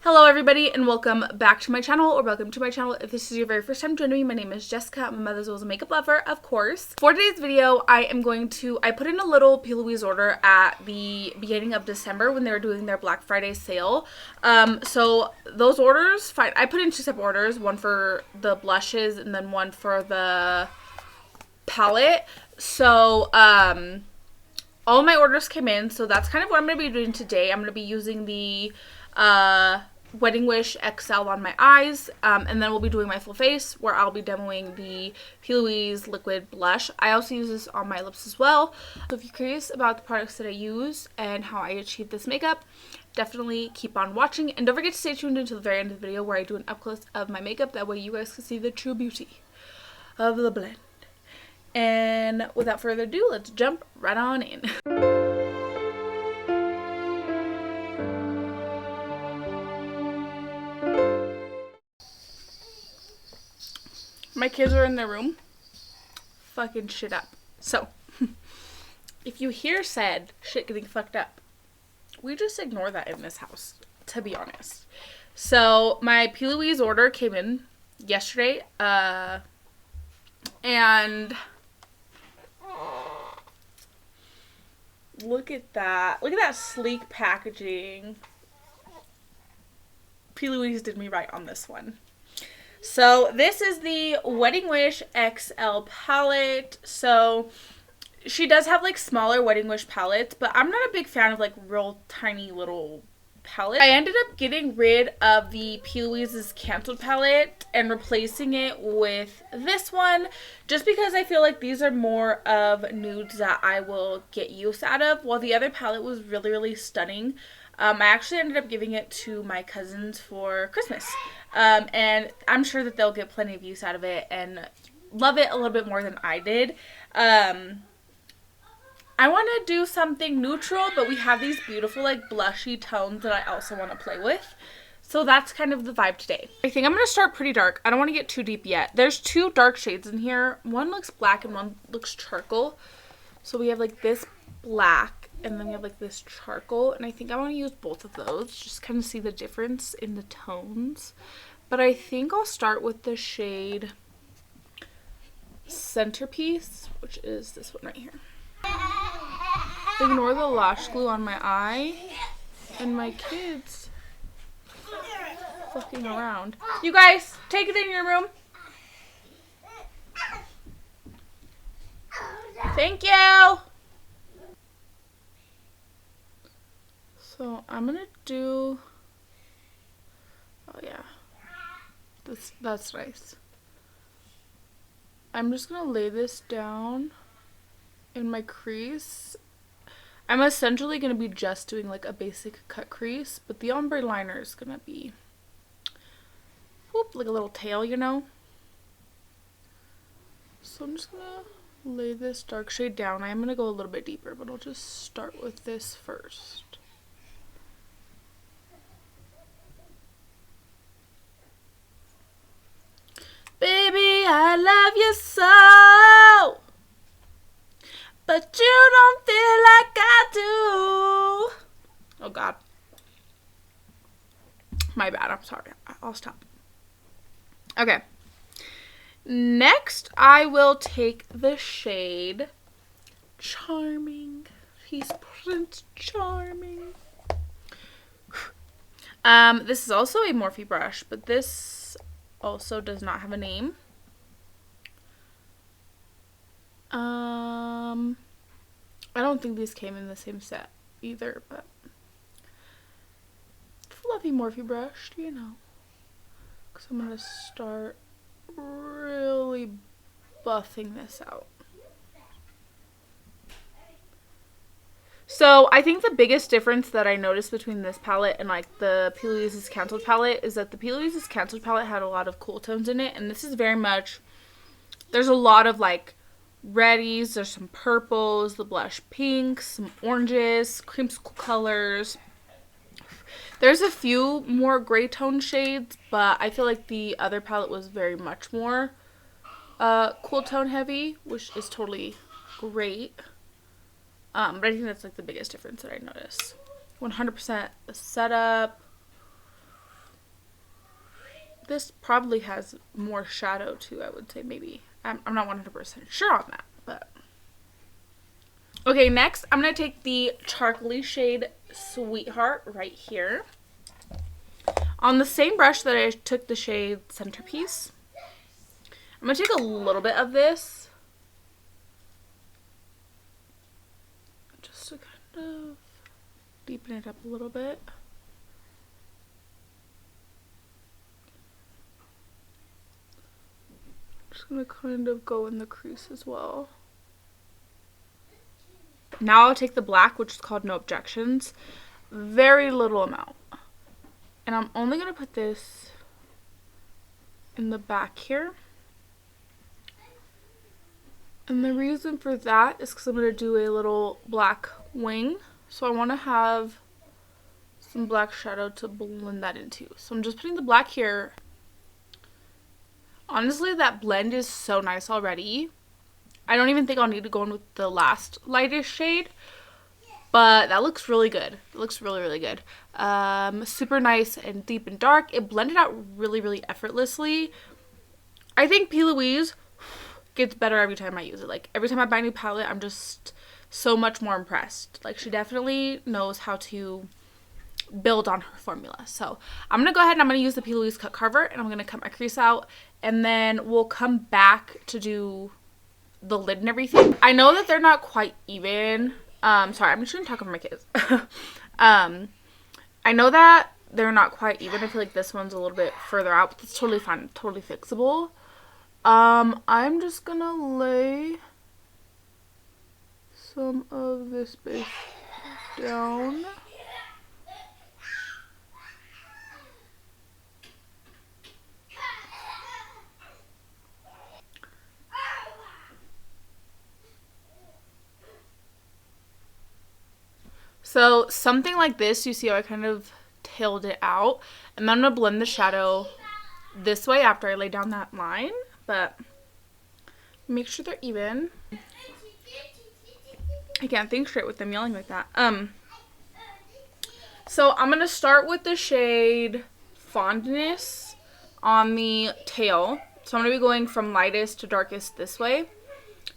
Hello everybody and welcome back to my channel, or welcome to my channel if this is your very first time joining me. My name is Jessica. My mother's was a makeup lover, of course. For today's video, I put in a little Plouise order at the beginning of December when they were doing their Black Friday sale. So those orders, I put in two separate orders, one for the blushes and then one for the palette. So all my orders came in, so that's kind of what I'm going to be doing today. I'm going to be using the Wedding Wish XL on my eyes, and then we'll be doing my full face where I'll be demoing the Plouise liquid blush. I also use this on my lips as well. So if you're curious about the products that I use and how I achieve this makeup, definitely keep on watching, and don't forget to stay tuned until the very end of the video where I do an up close of my makeup. That way you guys can see the true beauty of the blend. And without further ado, let's jump right on in. My kids are in their room fucking shit up. So, if you hear said shit getting fucked up, we just ignore that in this house, to be honest. So, my Plouise order came in yesterday, and look at that. Look at that sleek packaging. Plouise did me right on this one. So this is the Wedding Wish XL palette. So she does have like smaller Wedding Wish palettes, but I'm not a big fan of like real tiny little palettes. I ended up getting rid of the Plouise's Canceled palette and replacing it with this one, just because I feel like these are more of nudes that I will get use out of, while the other palette was really, really stunning. I actually ended up giving it to my cousins for Christmas. And I'm sure that they'll get plenty of use out of it and love it a little bit more than I did. I want to do something neutral, but we have these beautiful like blushy tones that I also want to play with. So that's kind of the vibe today. I think I'm going to start pretty dark. I don't want to get too deep yet. There's two dark shades in here. One looks black and one looks charcoal. So we have like this black and then we have like this charcoal, and I think I want to use both of those, just kind of see the difference in the tones. But I think I'll start with the shade Centerpiece, which is this one right here. Ignore the lash glue on my eye and my kids fucking around. You guys, take it in your room. Thank you. So I'm gonna do, oh yeah, that's nice. I'm just gonna lay this down in my crease. I'm essentially gonna be just doing like a basic cut crease, but the ombre liner is gonna be, whoop, like a little tail, you know? So I'm just gonna lay this dark shade down. I am gonna go a little bit deeper, but I'll just start with this first. Baby, I love you so, but you don't feel like I do. Oh God. My bad, I'm sorry. I'll stop. Okay. Next, I will take the shade Charming. He's Prince Charming. This is also a Morphe brush, but this also does not have a name. I don't think these came in the same set either, but fluffy Morphe brush, you know. Because I'm going to start really buffing this out. So I think the biggest difference that I noticed between this palette and like the Plouise's Canceled palette is that the Plouise's Canceled palette had a lot of cool tones in it, and this is very much, there's a lot of like reddies, there's some purples, the blush pinks, some oranges, creamsicle colors. There's a few more gray tone shades, but I feel like the other palette was very much more cool tone heavy, which is totally great. But I think that's like the biggest difference that I noticed. 100% the setup. This probably has more shadow too, I would say, maybe. I'm not 100% sure on that, but. Okay, next I'm going to take the charcoaly shade Sweetheart right here. On the same brush that I took the shade Centerpiece, I'm going to take a little bit of this. Just to kind of deepen it up a little bit. Just going to kind of go in the crease as well. Now I'll take the black, which is called No Objections. Very little amount. And I'm only going to put this in the back here. And the reason for that is because I'm going to do a little black wing. So I want to have some black shadow to blend that into. So I'm just putting the black here. Honestly, that blend is so nice already. I don't even think I'll need to go in with the last lightest shade. But that looks really good. It looks really, really good. Super nice and deep and dark. It blended out really, really effortlessly. I think Plouise gets better every time I use it. Like, every time I buy a new palette, I'm just so much more impressed. Like, she definitely knows how to build on her formula. So, I'm going to go ahead and I'm going to use the Plouise Cut Carver, and I'm going to cut my crease out, and then we'll come back to do the lid and everything. I know that they're not quite even. Sorry, I'm just going to talk over my kids. I know that they're not quite even. I feel like this one's a little bit further out, but it's totally fine, totally fixable. I'm just gonna lay some of this base down. So something like this, you see how I kind of tailed it out. And then I'm going to blend the shadow this way after I lay down that line. But make sure they're even. I can't think straight with them yelling like that. So I'm going to start with the shade Fondness on the tail. So I'm going to be going from lightest to darkest this way.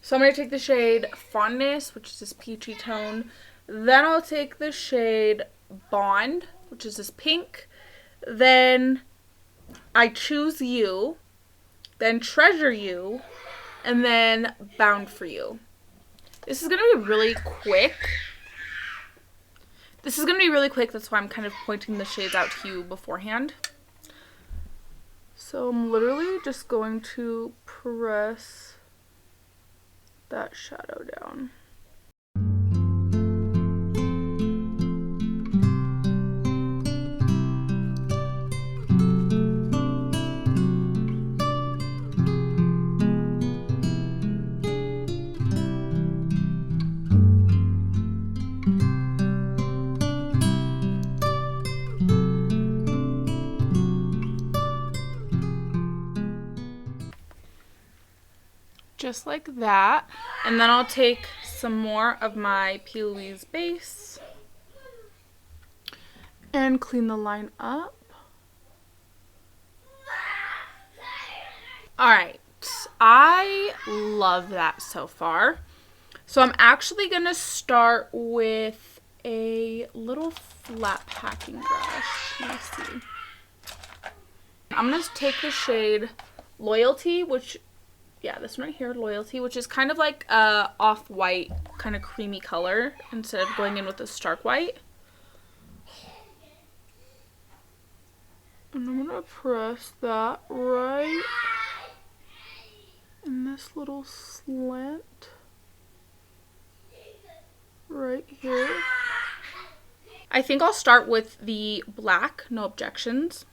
So I'm going to take the shade Fondness, which is this peachy tone. Then I'll take the shade Bond, which is this pink. Then I Choose You. Then Treasure You. And then Bound for You. This is going to be really quick. That's why I'm kind of pointing the shades out to you beforehand. So I'm literally just going to press that shadow down. Just like that. And then I'll take some more of my Plouise base and clean the line up. Alright, I love that so far. So I'm actually going to start with a little flat packing brush. Let me see. I'm going to take the shade Loyalty, which... yeah, this one right here, Loyalty, which is kind of like a off-white kind of creamy color instead of going in with a stark white. And I'm going to press that right in this little slant right here. I think I'll start with the black, No Objections.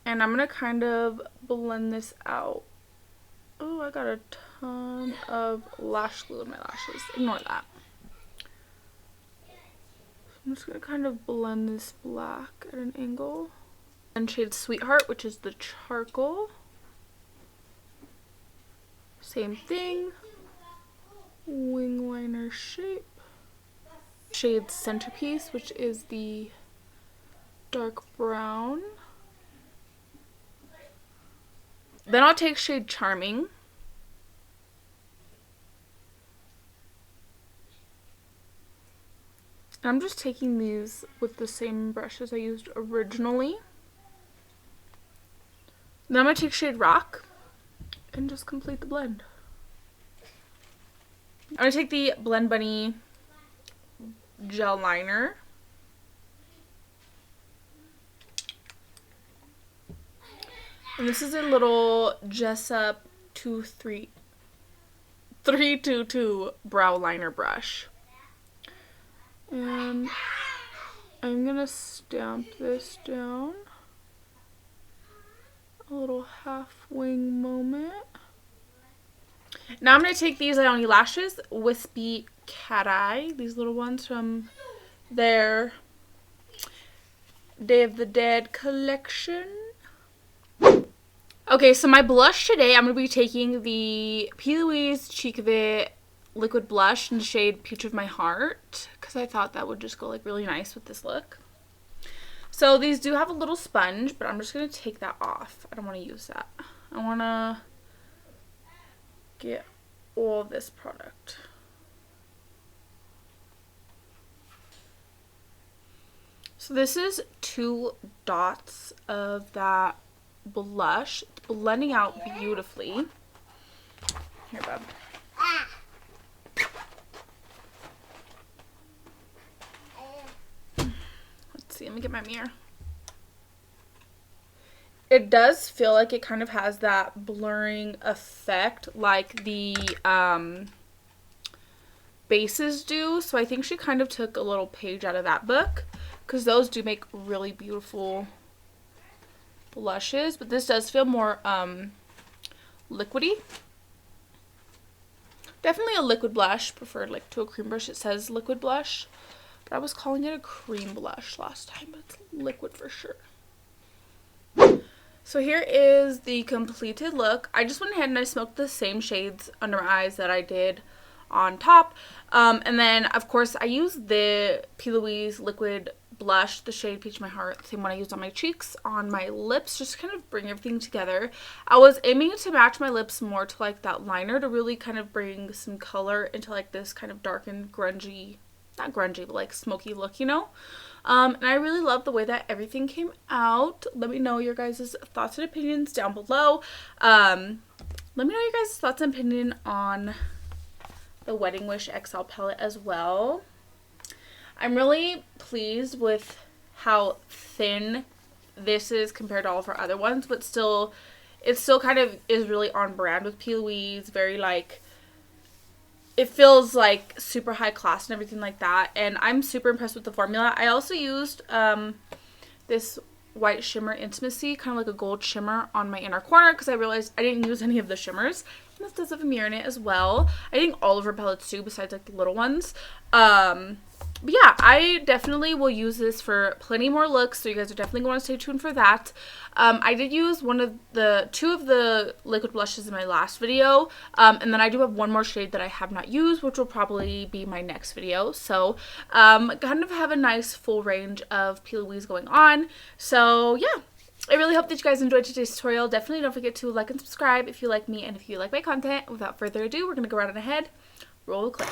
And I'm going to kind of blend this out. Oh, I got a ton of lash glue in my lashes. Ignore that. So I'm just going to kind of blend this black at an angle. And shade Sweetheart, which is the charcoal. Same thing. Wing liner shape. Shade Centerpiece, which is the dark brown. Then I'll take shade Charming. I'm just taking these with the same brushes I used originally. Then I'm going to take shade Rock and just complete the blend. I'm going to take the Blend Bunny gel liner. And this is a little Jessup 322 brow liner brush. And I'm going to stamp this down. A little half wing moment. Now I'm going to take these IONI lashes, Wispy Cat Eye, these little ones from their Day of the Dead collection. Okay, so my blush today, I'm going to be taking the Plouise Cheek of It liquid blush in the shade Peach of My Heart, because I thought that would just go like really nice with this look. So these do have a little sponge, but I'm just going to take that off. I don't want to use that. I want to get all this product. So this is 2 dots of that blush. It's blending out beautifully. Here, bub. Let's see, let me get my mirror. It does feel like it kind of has that blurring effect like the bases do. So I think she kind of took a little page out of that book, because those do make really beautiful blushes. But this does feel more liquidy. Definitely a liquid blush, preferred like to a cream brush. It says liquid blush, but I was calling it a cream blush last time, but it's liquid for sure. So here is the completed look. I just went ahead and I smoked the same shades under my eyes that I did on top. And then, of course, I used the Plouise liquid blush, the shade Peach of My Heart, the same one I used on my cheeks, on my lips, just to kind of bring everything together. I was aiming to match my lips more to like that liner, to really kind of bring some color into like this kind of darkened, grungy, not grungy, but like smoky look, you know? And I really love the way that everything came out. Let me know your guys' thoughts and opinions down below. Let me know your guys' thoughts and opinion on the Wedding Wish XL palette as well. I'm really pleased with how thin this is compared to all of our other ones, but still, it still kind of is really on brand with Plouise. Very like, it feels like super high class and everything like that. And I'm super impressed with the formula. I also used this white shimmer Intimacy, kind of like a gold shimmer on my inner corner, because I realized I didn't use any of the shimmers. And this does have a mirror in it as well. I think all of her palettes do, besides like the little ones. But yeah, I definitely will use this for plenty more looks, so you guys are definitely going to stay tuned for that. I did use two of the liquid blushes in my last video, and then I do have one more shade that I have not used, which will probably be my next video. So kind of have a nice full range of Plouise going on. So yeah, I really hope that you guys enjoyed today's tutorial. Definitely don't forget to like and subscribe if you like me and if you like my content. Without further ado, we're going to go right on ahead, roll the clip.